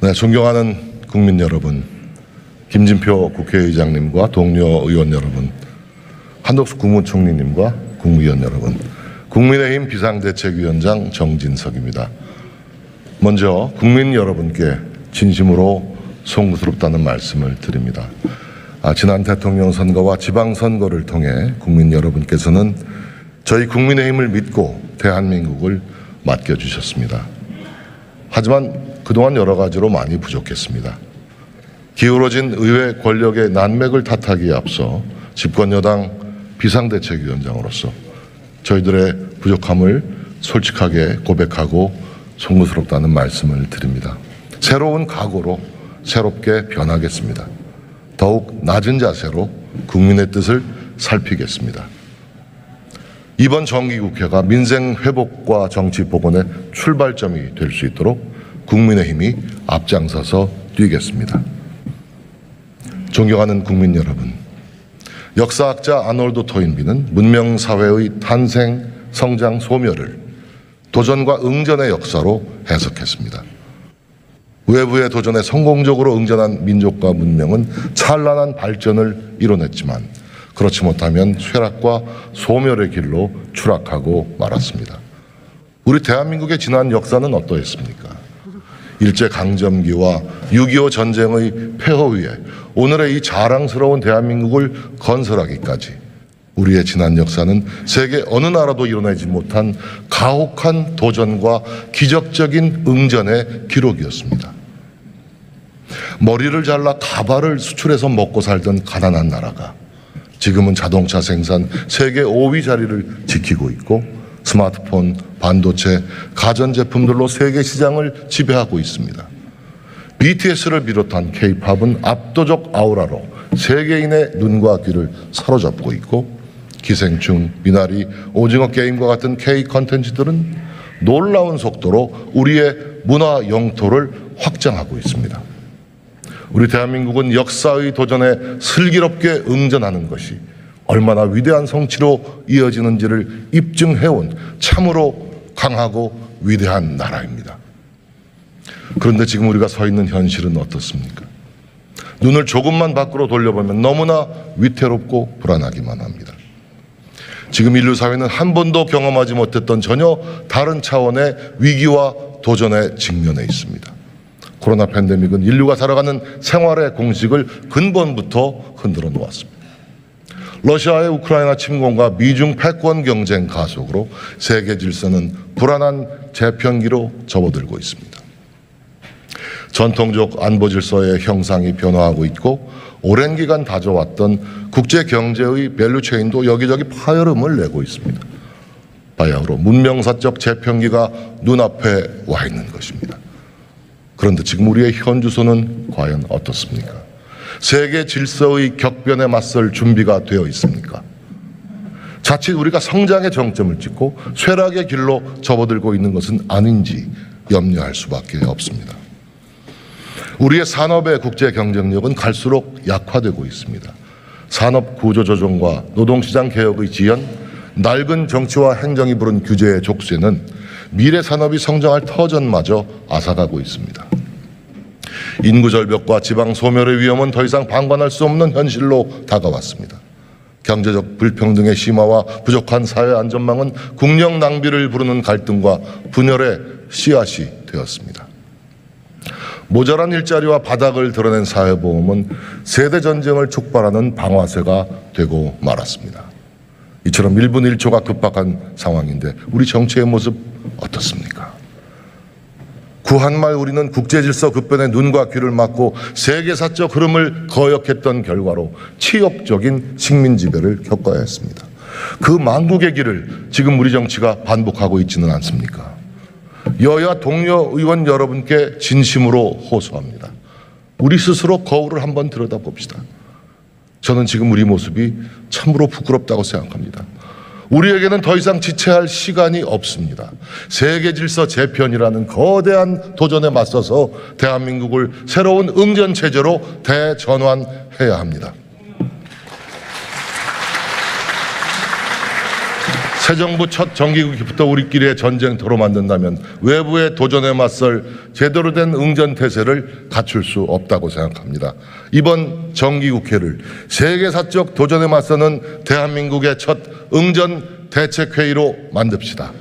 네, 존경하는 국민 여러분, 김진표 국회의장님과 동료 의원 여러분, 한덕수 국무총리님과 국무위원 여러분, 국민의힘 비상대책위원장 정진석입니다. 먼저 국민 여러분께 진심으로 송구스럽다는 말씀을 드립니다. 지난 대통령 선거와 지방선거를 통해 국민 여러분께서는 저희 국민의힘을 믿고 대한민국을 맡겨주셨습니다. 하지만 그동안 여러 가지로 많이 부족했습니다. 기울어진 의회 권력의 난맥을 탓하기에 앞서 집권여당 비상대책위원장으로서 저희들의 부족함을 솔직하게 고백하고 송구스럽다는 말씀을 드립니다. 새로운 각오로 새롭게 변하겠습니다. 더욱 낮은 자세로 국민의 뜻을 살피겠습니다. 이번 정기국회가 민생 회복과 정치 복원의 출발점이 될 수 있도록 국민의힘이 앞장서서 뛰겠습니다. 존경하는 국민 여러분, 역사학자 아놀드 토인비는 문명사회의 탄생, 성장, 소멸을 도전과 응전의 역사로 해석했습니다. 외부의 도전에 성공적으로 응전한 민족과 문명은 찬란한 발전을 이뤄냈지만 그렇지 못하면 쇠락과 소멸의 길로 추락하고 말았습니다. 우리 대한민국의 지난 역사는 어떠했습니까? 일제강점기와 6.25 전쟁의 폐허 위에 오늘의 이 자랑스러운 대한민국을 건설하기까지 우리의 지난 역사는 세계 어느 나라도 이뤄내지 못한 가혹한 도전과 기적적인 응전의 기록이었습니다. 머리를 잘라 가발을 수출해서 먹고 살던 가난한 나라가 지금은 자동차 생산 세계 5위 자리를 지키고 있고 스마트폰, 반도체, 가전제품들로 세계 시장을 지배하고 있습니다. BTS를 비롯한 K-팝은 압도적 아우라로 세계인의 눈과 귀를 사로잡고 있고 기생충, 미나리, 오징어 게임과 같은 K 컨텐츠들은 놀라운 속도로 우리의 문화 영토를 확장하고 있습니다. 우리 대한민국은 역사의 도전에 슬기롭게 응전하는 것이 얼마나 위대한 성취로 이어지는지를 입증해온 참으로 강하고 위대한 나라입니다. 그런데 지금 우리가 서 있는 현실은 어떻습니까? 눈을 조금만 밖으로 돌려보면 너무나 위태롭고 불안하기만 합니다. 지금 인류 사회는 한 번도 경험하지 못했던 전혀 다른 차원의 위기와 도전에 직면해 있습니다. 코로나 팬데믹은 인류가 살아가는 생활의 공식을 근본부터 흔들어 놓았습니다. 러시아의 우크라이나 침공과 미중 패권 경쟁 가속으로 세계 질서는 불안한 재편기로 접어들고 있습니다. 전통적 안보 질서의 형상이 변화하고 있고 오랜 기간 다져왔던 국제 경제의 밸류체인도 여기저기 파열음을 내고 있습니다. 바야흐로 문명사적 재편기가 눈앞에 와 있는 것입니다. 그런데 지금 우리의 현주소는 과연 어떻습니까? 세계 질서의 격변에 맞설 준비가 되어 있습니까? 자칫 우리가 성장의 정점을 찍고 쇠락의 길로 접어들고 있는 것은 아닌지 염려할 수밖에 없습니다. 우리의 산업의 국제 경쟁력은 갈수록 약화되고 있습니다. 산업 구조 조정과 노동시장 개혁의 지연, 낡은 정치와 행정이 부른 규제의 족쇄는 미래 산업이 성장할 터전마저 앗아가고 있습니다. 인구 절벽과 지방 소멸의 위험은 더 이상 방관할 수 없는 현실로 다가왔습니다. 경제적 불평등의 심화와 부족한 사회 안전망은 국력 낭비를 부르는 갈등과 분열의 씨앗이 되었습니다. 모자란 일자리와 바닥을 드러낸 사회보험은 세대전쟁을 촉발하는 방아쇠가 되고 말았습니다. 이처럼 1분 1초가 급박한 상황인데 우리 정치의 모습 어떻습니까? 구한말 우리는 국제질서 급변에 눈과 귀를 막고 세계사적 흐름을 거역했던 결과로 치욕적인 식민지배를 겪어야 했습니다. 그 망국의 길을 지금 우리 정치가 반복하고 있지는 않습니까? 여야 동료 의원 여러분께 진심으로 호소합니다. 우리 스스로 거울을 한번 들여다봅시다. 저는 지금 우리 모습이 참으로 부끄럽다고 생각합니다. 우리에게는 더 이상 지체할 시간이 없습니다. 세계 질서 재편이라는 거대한 도전에 맞서서 대한민국을 새로운 응전 체제로 대전환해야 합니다. 새 정부 첫 정기국회부터 우리끼리의 전쟁터로 만든다면 외부의 도전에 맞설 제대로 된 응전태세를 갖출 수 없다고 생각합니다. 이번 정기국회를 세계사적 도전에 맞서는 대한민국의 첫 응전대책회의로 만듭시다.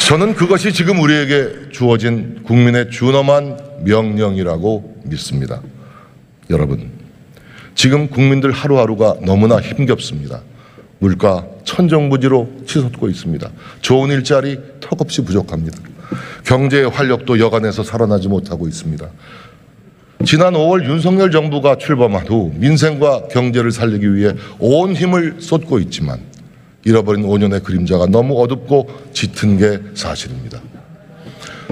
저는 그것이 지금 우리에게 주어진 국민의 준엄한 명령이라고 믿습니다. 여러분, 지금 국민들 하루하루가 너무나 힘겹습니다. 물가 천정부지로 치솟고 있습니다. 좋은 일자리 턱없이 부족합니다. 경제의 활력도 여간에서 살아나지 못하고 있습니다. 지난 5월 윤석열 정부가 출범한 후 민생과 경제를 살리기 위해 온 힘을 쏟고 있지만 잃어버린 5년의 그림자가 너무 어둡고 짙은 게 사실입니다.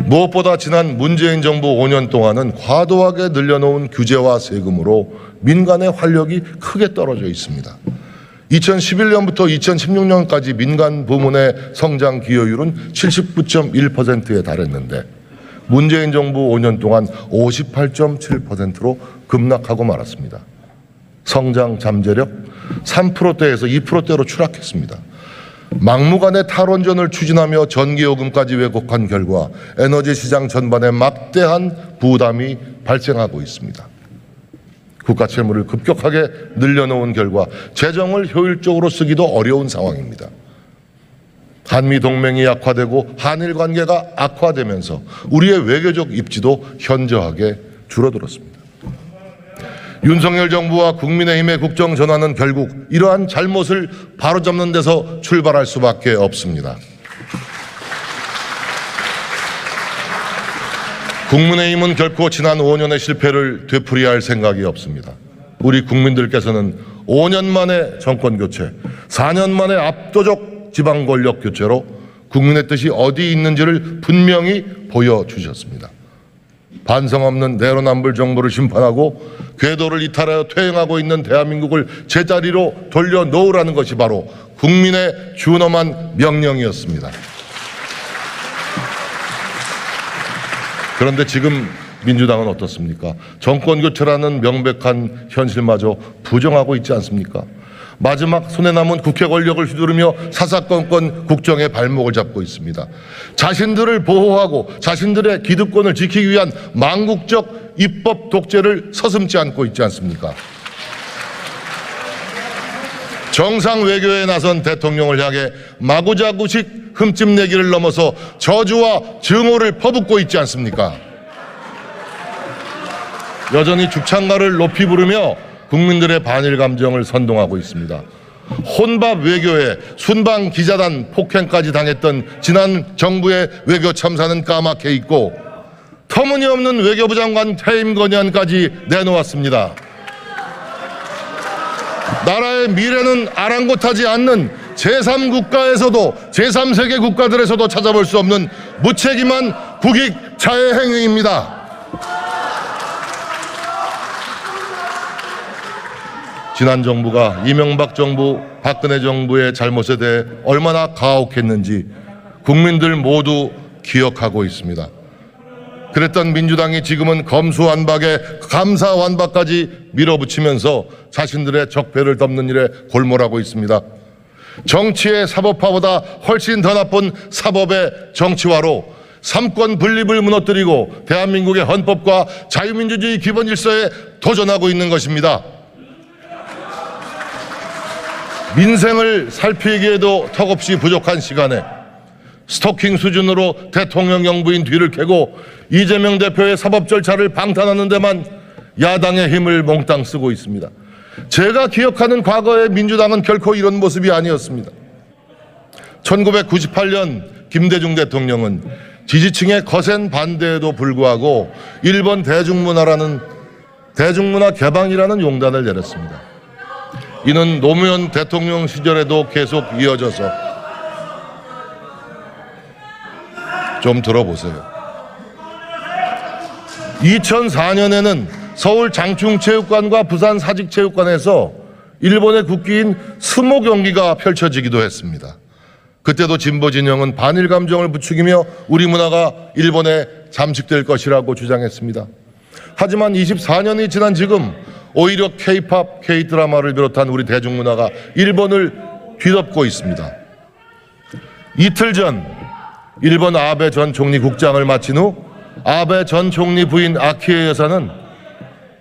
무엇보다 지난 문재인 정부 5년 동안은 과도하게 늘려놓은 규제와 세금으로 민간의 활력이 크게 떨어져 있습니다. 2011년부터 2016년까지 민간 부문의 성장 기여율은 79.1%에 달했는데 문재인 정부 5년 동안 58.7%로 급락하고 말았습니다. 성장 잠재력 3%대에서 2%대로 추락했습니다. 막무가내 탈원전을 추진하며 전기요금까지 왜곡한 결과 에너지 시장 전반에 막대한 부담이 발생하고 있습니다. 국가 채무를 급격하게 늘려놓은 결과 재정을 효율적으로 쓰기도 어려운 상황입니다. 한미 동맹이 약화되고 한일 관계가 악화되면서 우리의 외교적 입지도 현저하게 줄어들었습니다. 윤석열 정부와 국민의힘의 국정 전환은 결국 이러한 잘못을 바로잡는 데서 출발할 수밖에 없습니다. 국민의힘은 결코 지난 5년의 실패를 되풀이할 생각이 없습니다. 우리 국민들께서는 5년 만에 정권 교체, 4년 만에 압도적 지방 권력 교체로 국민의 뜻이 어디 있는지를 분명히 보여주셨습니다. 반성 없는 내로남불 정부를 심판하고 궤도를 이탈하여 퇴행하고 있는 대한민국을 제자리로 돌려놓으라는 것이 바로 국민의 준엄한 명령이었습니다. 그런데 지금 민주당은 어떻습니까? 정권 교체라는 명백한 현실마저 부정하고 있지 않습니까? 마지막 손에 남은 국회 권력을 휘두르며 사사건건 국정의 발목을 잡고 있습니다. 자신들을 보호하고 자신들의 기득권을 지키기 위한 망국적 입법 독재를 서슴지 않고 있지 않습니까? 정상 외교에 나선 대통령을 향해 마구자구식 흠집내기를 넘어서 저주와 증오를 퍼붓고 있지 않습니까? 여전히 죽창가를 높이 부르며 국민들의 반일 감정을 선동하고 있습니다. 혼밥 외교에 순방 기자단 폭행까지 당했던 지난 정부의 외교 참사는 까맣게 있고 터무니없는 외교부 장관 퇴임 건의안까지 내놓았습니다. 나라의 미래는 아랑곳하지 않는 제3국가에서도 제3세계 국가들에서도 찾아볼 수 없는 무책임한 국익 자해 행위입니다. 지난 정부가 이명박 정부, 박근혜 정부의 잘못에 대해 얼마나 가혹했는지 국민들 모두 기억하고 있습니다. 그랬던 민주당이 지금은 검수완박에 감사완박까지 밀어붙이면서 자신들의 적폐를 덮는 일에 골몰하고 있습니다. 정치의 사법화보다 훨씬 더 나쁜 사법의 정치화로 삼권 분립을 무너뜨리고 대한민국의 헌법과 자유민주주의 기본 질서에 도전하고 있는 것입니다. 민생을 살피기에도 턱없이 부족한 시간에 스토킹 수준으로 대통령 영부인 뒤를 캐고 이재명 대표의 사법 절차를 방탄하는 데만 야당의 힘을 몽땅 쓰고 있습니다. 제가 기억하는 과거의 민주당은 결코 이런 모습이 아니었습니다. 1998년 김대중 대통령은 지지층의 거센 반대에도 불구하고 일본 대중문화 개방이라는 용단을 내렸습니다. 이는 노무현 대통령 시절에도 계속 이어져서 좀 들어보세요. 2004년에는 서울 장충체육관과 부산 사직체육관에서 일본의 국기인 스모 경기가 펼쳐지기도 했습니다. 그때도 진보 진영은 반일 감정을 부추기며 우리 문화가 일본에 잠식될 것이라고 주장했습니다. 하지만 24년이 지난 지금 오히려 K-팝, K-드라마를 비롯한 우리 대중문화가 일본을 뒤덮고 있습니다. 이틀 전 일본 아베 전 총리 국장을 마친 후 아베 전 총리 부인 아키에 여사는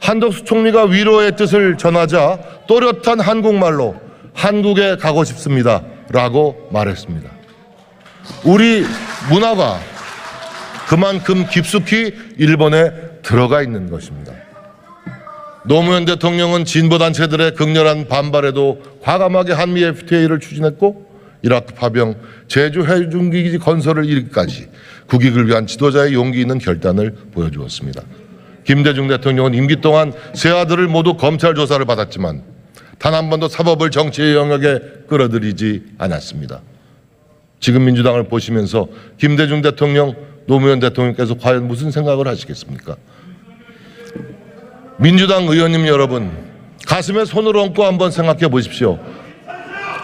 한덕수 총리가 위로의 뜻을 전하자 또렷한 한국말로 한국에 가고 싶습니다 라고 말했습니다. 우리 문화가 그만큼 깊숙이 일본에 들어가 있는 것입니다. 노무현 대통령은 진보단체들의 극렬한 반발에도 과감하게 한미 FTA를 추진했고 이라크 파병, 제주 해군기지 건설을 이르기까지 국익을 위한 지도자의 용기 있는 결단을 보여주었습니다. 김대중 대통령은 임기 동안 세 아들을 모두 검찰 조사를 받았지만 단 한 번도 사법을 정치의 영역에 끌어들이지 않았습니다. 지금 민주당을 보시면서 김대중 대통령, 노무현 대통령께서 과연 무슨 생각을 하시겠습니까? 민주당 의원님 여러분, 가슴에 손을 얹고 한번 생각해 보십시오.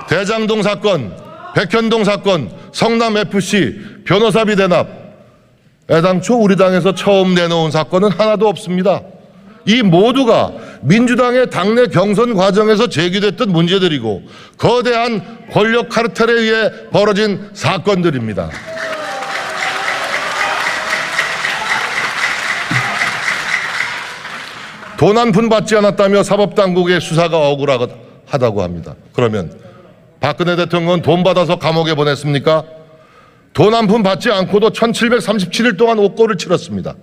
대장동 사건, 백현동 사건, 성남FC, 변호사비 대납, 애당초 우리 당에서 처음 내놓은 사건은 하나도 없습니다. 이 모두가 민주당의 당내 경선 과정에서 제기됐던 문제들이고 거대한 권력 카르텔에 의해 벌어진 사건들입니다. 돈 한 푼 받지 않았다며 사법당국의 수사가 억울하다고 합니다. 그러면 박근혜 대통령은 돈 받아서 감옥에 보냈습니까? 돈 한 푼 받지 않고도 1737일 동안 옥고를 치렀습니다.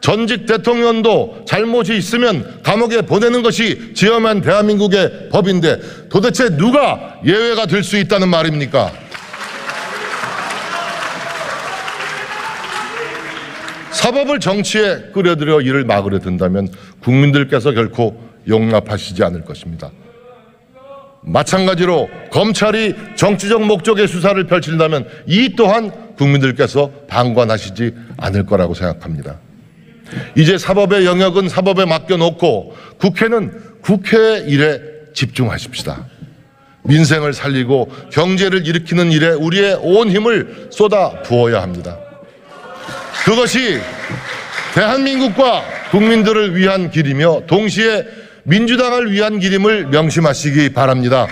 전직 대통령도 잘못이 있으면 감옥에 보내는 것이 지엄한 대한민국의 법인데 도대체 누가 예외가 될 수 있다는 말입니까? 사법을 정치에 끌어들여 이를 막으려 든다면 국민들께서 결코 용납하시지 않을 것입니다. 마찬가지로 검찰이 정치적 목적의 수사를 펼친다면 이 또한 국민들께서 방관하시지 않을 거라고 생각합니다. 이제 사법의 영역은 사법에 맡겨놓고 국회는 국회의 일에 집중하십시다. 민생을 살리고 경제를 일으키는 일에 우리의 온 힘을 쏟아 부어야 합니다. 그것이 대한민국과 국민들을 위한 길이며 동시에 민주당을 위한 길임을 명심하시기 바랍니다.